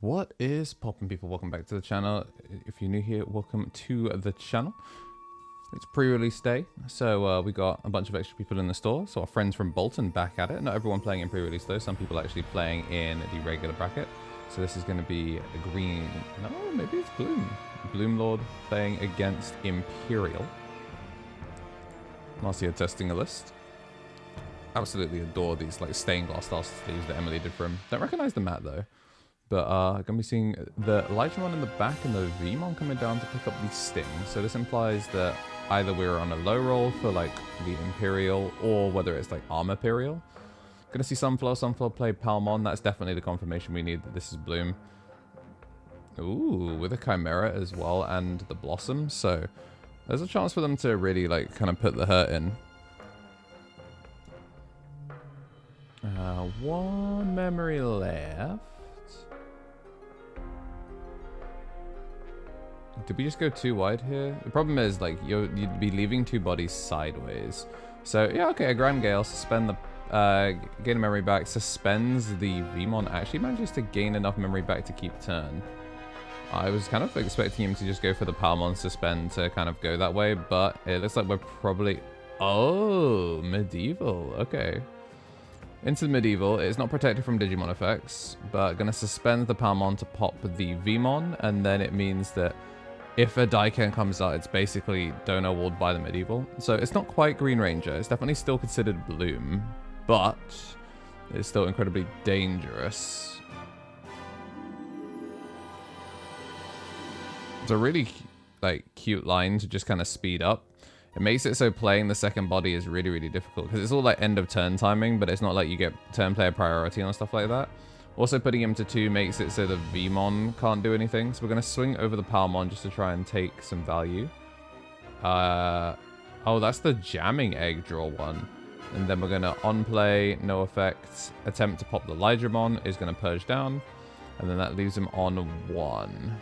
What is poppin', people? Welcome back to the channel. If you're new here, welcome to the channel. It's pre-release day, so we got a bunch of extra people in the store. So our friends from Bolton back at it. Not everyone playing in pre-release though. Some people actually playing in the regular bracket. So this is going to be a green. No, maybe it's Bloom. Bloomlord playing against Imperial. Marcia testing a list. Absolutely adore these like stained glass style sleeves that Emily did for him. Don't recognize the mat though. But gonna be seeing the Digimon in the back and the Veemon coming down to pick up the Sting. So this implies that either we're on a low roll for like the Imperial or whether it's like Armour Imperial. Gonna see Sunflower play Palmon. That's definitely the confirmation we need that this is Bloom. Ooh, with a Chimera as well and the Blossom. So there's a chance for them to really like kind of put the hurt in. One memory left. Did we just go too wide here? The problem is, like, you'd be leaving two bodies sideways. So, yeah, okay, a Grand Gale, suspend the, gain a memory back, suspends the Veemon, actually manages to gain enough memory back to keep turn. I was kind of expecting him to just go for the Palmon suspend to kind of go that way, but it looks like we're probably... Oh, medieval, okay. Into the medieval, it's not protected from Digimon effects, but gonna suspend the Palmon to pop the Veemon, and then it means that if a Daiken comes out, it's basically donor walled by the medieval. So it's not quite Green Ranger. It's definitely still considered Bloom, but it's still incredibly dangerous. It's a really like cute line to just kind of speed up. It makes it so playing the second body is really, really difficult because it's all like end of turn timing, but it's not like you get turn player priority on stuff like that. Also, putting him to 2 makes it so the Veemon can't do anything. So we're going to swing over the Palmon just to try and take some value. Oh, that's the jamming egg draw one. And then we're going to on-play, no effects, attempt to pop the Digimon is going to purge down. And then that leaves him on 1.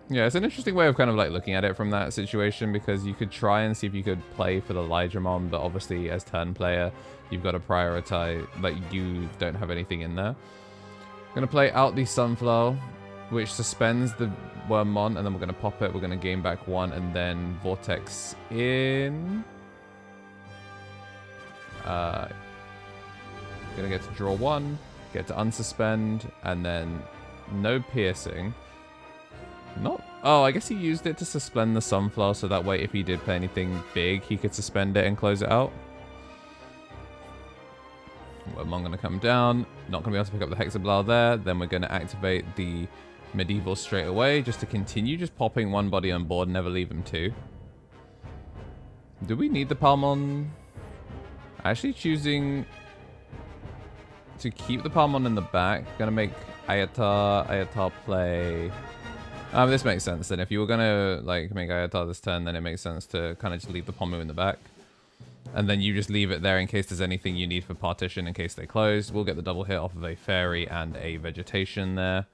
Yeah, it's an interesting way of kind of like looking at it from that situation because you could try and see if you could play for the Digimon, but obviously as turn player, you've got to prioritize, like you don't have anything in there. I'm going to play out the Sunflower, which suspends the Wormmon, and then we're going to pop it, we're going to gain back 1, and then Vortex in. Going to get to draw 1, get to unsuspend, and then no piercing. Not... Oh, I guess he used it to suspend the Sunflower, so that way if he did play anything big, he could suspend it and close it out. Wormmon going to come down. Not going to be able to pick up the Hexablow there. Then we're going to activate the Medieval straight away, just to continue just popping one body on board, never leave him 2. Do we need the Palmon? Actually choosing to keep the Palmon in the back. Going to make Ayatar play... this makes sense then. If you were gonna like make Ayatar this turn, then it makes sense to kind of just leave the Pomu in the back. And then you just leave it there in case there's anything you need for partition in case they close. We'll get the double hit off of a fairy and a vegetation there.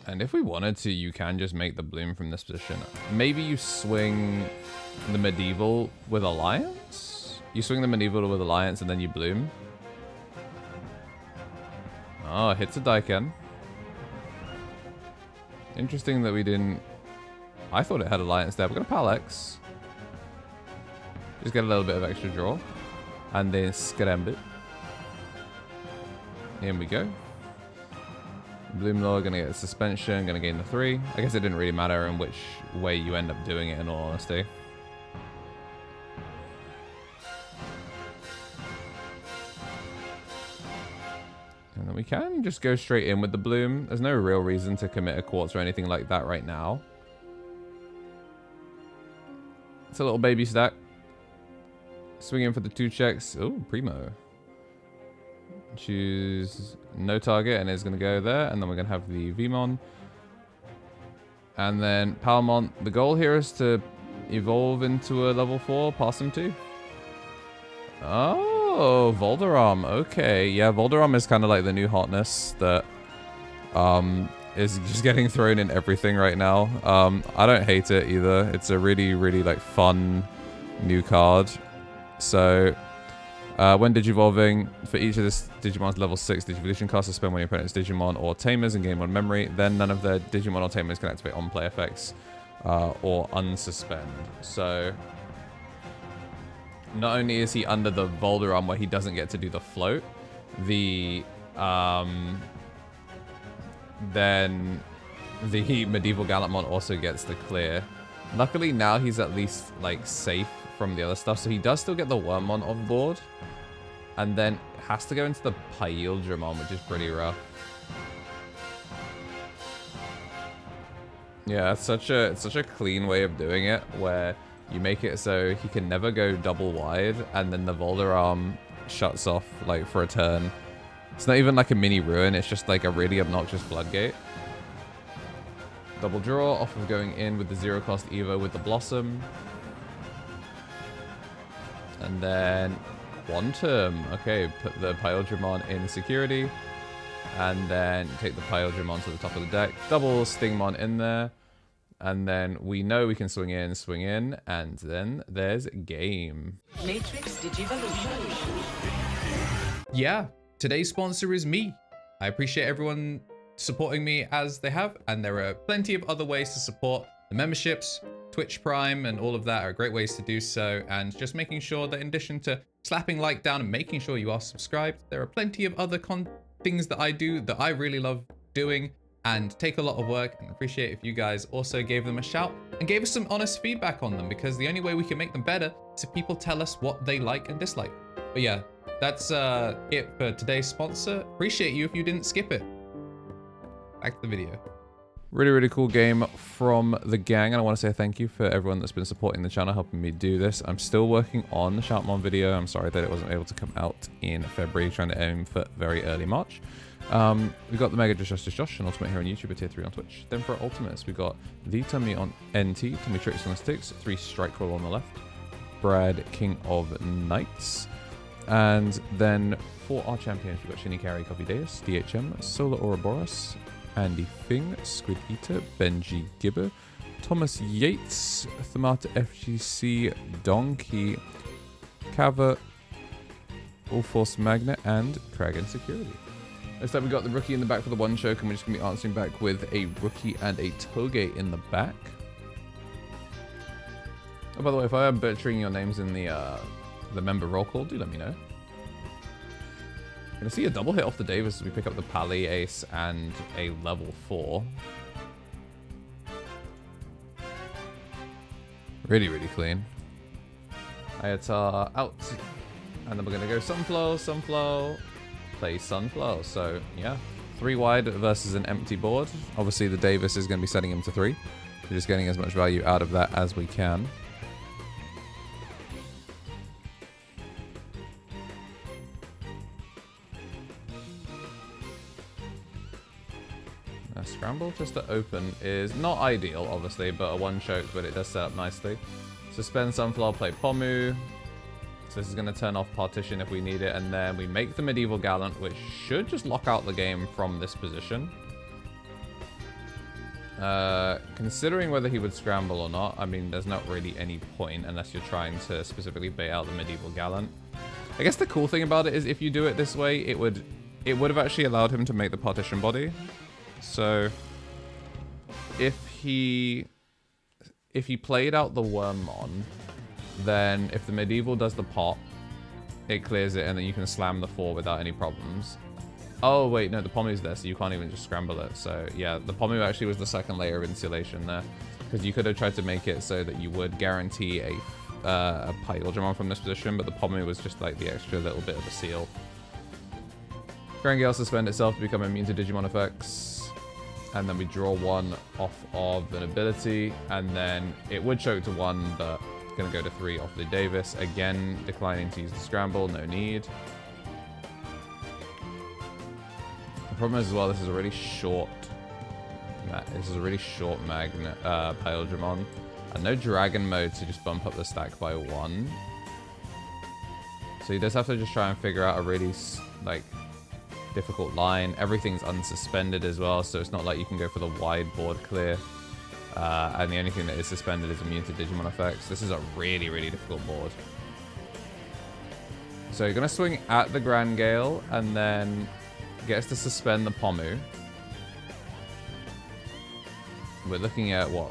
And if we wanted to, you can just make the Bloom from this position. Maybe you swing the medieval with Alliance? You swing the medieval with Alliance and then you Bloom. Oh, hits a Daiken. Interesting that we didn't... I thought it had Alliance there. We're going to Palex. Just get a little bit of extra draw. And then Scrambit. Here we go. Bloomlord going to get a suspension. Going to gain the 3. I guess it didn't really matter in which way you end up doing it, in all honesty. And then we can just go straight in with the Bloom. There's no real reason to commit a Quartz or anything like that right now. It's a little baby stack. Swing in for the 2 checks. Oh, Primo. Choose no target and it's going to go there. And then we're going to have the Veemon. And then Palmon. The goal here is to evolve into a level 4, pass him 2. Oh, Voldaram. Okay. Yeah, Voldaram is kind of like the new hotness that is just getting thrown in everything right now. I don't hate it either. It's a really, really like fun new card. So When digivolving, for each of this Digimon's level 6 Digivolution cost, suspend when your opponent's Digimon or Tamers and gain 1 memory. Then none of their Digimon or Tamers can activate on-play effects or unsuspend. So not only is he under the Volderon where he doesn't get to do the float, then the Medieval Gallantmon also gets the clear. Luckily now he's at least like safe from the other stuff, so he does still get the Wormmon on board, and then has to go into the Imperialdramon, which is pretty rough. Yeah, it's such a clean way of doing it, where you make it so he can never go double wide, and then the Volderarm shuts off like for a turn. It's not even like a mini ruin, it's just like a really obnoxious floodgate. Double draw off of going in with the 0 cost Evo with the Blossom. And then Quantum. Okay, put the Imperialdramon in security. And then take the Imperialdramon to the top of the deck. Double Stingmon in there. And then we know we can swing in, and then there's game. Matrix Digivolution. Yeah, today's sponsor is me. I appreciate everyone supporting me as they have, and there are plenty of other ways to support. The memberships, Twitch Prime, and all of that are great ways to do so, and just making sure that in addition to slapping like down and making sure you are subscribed, there are plenty of other things that I do that I really love doing and take a lot of work, and appreciate if you guys also gave them a shout and gave us some honest feedback on them, because the only way we can make them better is if people tell us what they like and dislike. But yeah, that's it for today's sponsor. Appreciate you if you didn't skip it. Back to the video. Really, really cool game from the gang, and I want to say thank you for everyone that's been supporting the channel, helping me do this. I'm still working on the Shoutmon video. I'm sorry that it wasn't able to come out in February, trying to aim for very early March. We got the Mega Josh, an Ultimate Hero on YouTube, a tier 3 on Twitch. Then for our Ultimates, we got the Tummy on NT, Tummy Tricks on the sticks, 3 Strike Roll on the left, Brad, King of Knights. And then for our champions, we've got Shinikari, Coffee Deus, DHM, Solar Ouroboros, Andy Fing, Squid Eater, Benji Gibber, Thomas Yates, Thamata FGC, Donkey, Kava, All Force Magnet, and Dragon Security. Next up, we got the rookie in the back for the one choke, and we're just going to be answering back with a rookie and a Toge in the back. Oh, by the way, if I am butchering your names in the member roll call, do let me know. Gonna see a double hit off the Davis as we pick up the Pally Ace and a level 4. Really, really clean. Ayatar out. And then we're gonna go Sunflow, play Sunflow. So yeah, 3 wide versus an empty board. Obviously the Davis is gonna be setting him to 3. We're just getting as much value out of that as we can. Scramble just to open is not ideal, obviously, but a one choke, but it does set up nicely. Suspend Sunflower, play Pomu. So this is going to turn off Partition if we need it, and then we make the Medieval Gallant, which should just lock out the game from this position. Considering whether he would scramble or not, I mean, there's not really any point unless you're trying to specifically bait out the Medieval Gallant. I guess the cool thing about it is if you do it this way, it would have actually allowed him to make the Partition body. So if he played out the Wormmon, then if the Medieval does the pop, it clears it, and then you can slam the 4 without any problems. Oh wait, no, the Pomu's there, so you can't even just scramble it. So yeah, the Pomu actually was the second layer of insulation there, because you could have tried to make it so that you would guarantee a Imperialdramon from this position, but the Pomu was just like the extra little bit of a seal. Grand Gale suspend itself to become immune to Digimon effects. And then we draw 1 off of an ability, and then it would choke to 1, but it's going to go to 3 off the Davis. Again, declining to use the scramble, no need. The problem is as well, this is a really short magnet Imperialdramon, and no dragon mode to just bump up the stack by 1. So he does have to just try and figure out a really like difficult line. Everything's unsuspended as well, so it's not like you can go for the wide board clear. And the only thing that is suspended is immune to Digimon effects. This is a really, really difficult board. So you're going to swing at the Grand Gale and then gets to suspend the Pomu. We're looking at, what,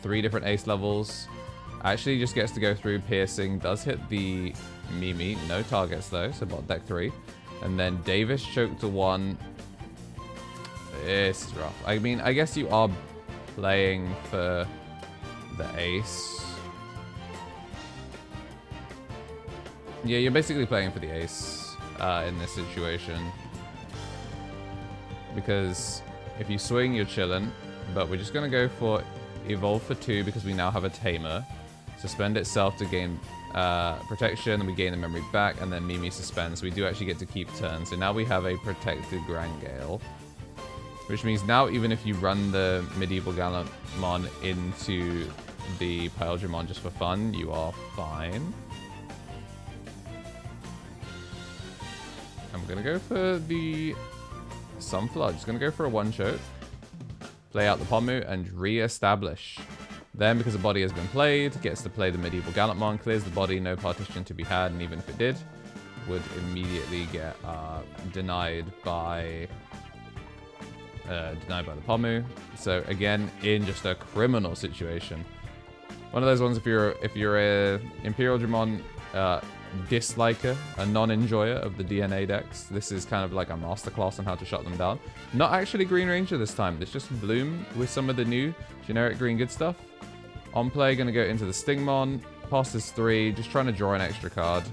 3 different ace levels. Actually just gets to go through piercing. Does hit the Mimi. No targets, though. So bot deck 3. And then Davis choke to 1. This is rough. I mean, I guess you are playing for the ace. Yeah, you're basically playing for the ace in this situation. Because if you swing, you're chilling. But we're just going to go for evolve for 2 because we now have a tamer. Suspend itself to gain protection, and we gain the memory back, and then Mimi suspends. So we do actually get to keep turn. So now we have a protected Grand Gale. Which means now even if you run the Medieval Gallantmon into the Imperialdramon just for fun, you are fine. I'm going to go for the Sunflower. Just going to go for a 1-shot. Play out the Pomu and re-establish. Then, because the body has been played, gets to play the Medieval Gallantmon, clears the body, no partition to be had, and even if it did, would immediately get denied by the Pomu. So again, in just a criminal situation. One of those ones, if you're a Imperialdramon disliker, a non-enjoyer of the DNA decks, this is kind of like a masterclass on how to shut them down. Not actually Green Ranger this time. It's just Bloom with some of the new generic green good stuff. On play, going to go into the Stingmon. Passes 3, just trying to draw an extra card.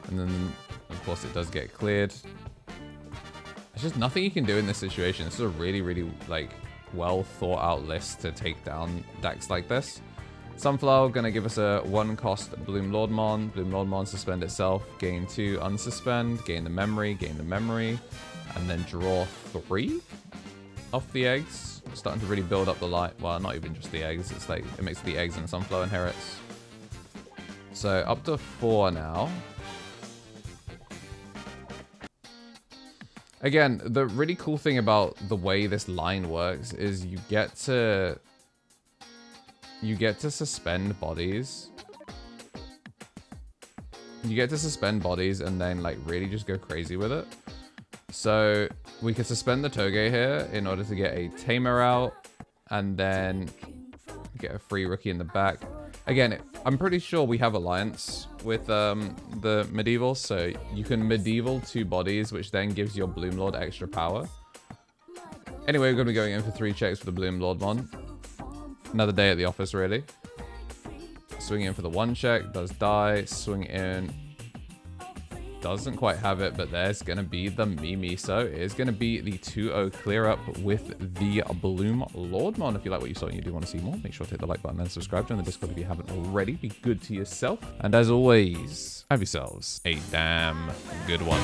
And then, of course, it does get cleared. There's just nothing you can do in this situation. This is a really, really, like, well thought out list to take down decks like this. Sunflower going to give us a 1-cost Bloomlordmon. Bloomlordmon suspend itself. Gain 2, unsuspend. Gain the memory, and then draw 3 off the eggs. Starting to really build up the light. Well, not even just the eggs. It's like it makes the eggs and Sunflower inherits. So up to 4 now. Again, the really cool thing about the way this line works is you get to suspend bodies. You get to suspend bodies and then like really just go crazy with it. So we could suspend the Toge here in order to get a Tamer out and then get a free rookie in the back. Again, I'm pretty sure we have Alliance with the Medieval, so you can Medieval 2 bodies, which then gives your Bloomlord extra power. Anyway, we're going to be going in for 3 checks for the Bloomlordmon. Another day at the office, really. Swing in for the 1 check, does die, swing in. Doesn't quite have it, but there's going to be the Mimi. So it is going to be the 2-0 clear up with the Bloomlordmon. If you like what you saw and you do want to see more, make sure to hit the like button and subscribe. Join the Discord if you haven't already. Be good to yourself. And as always, have yourselves a damn good one.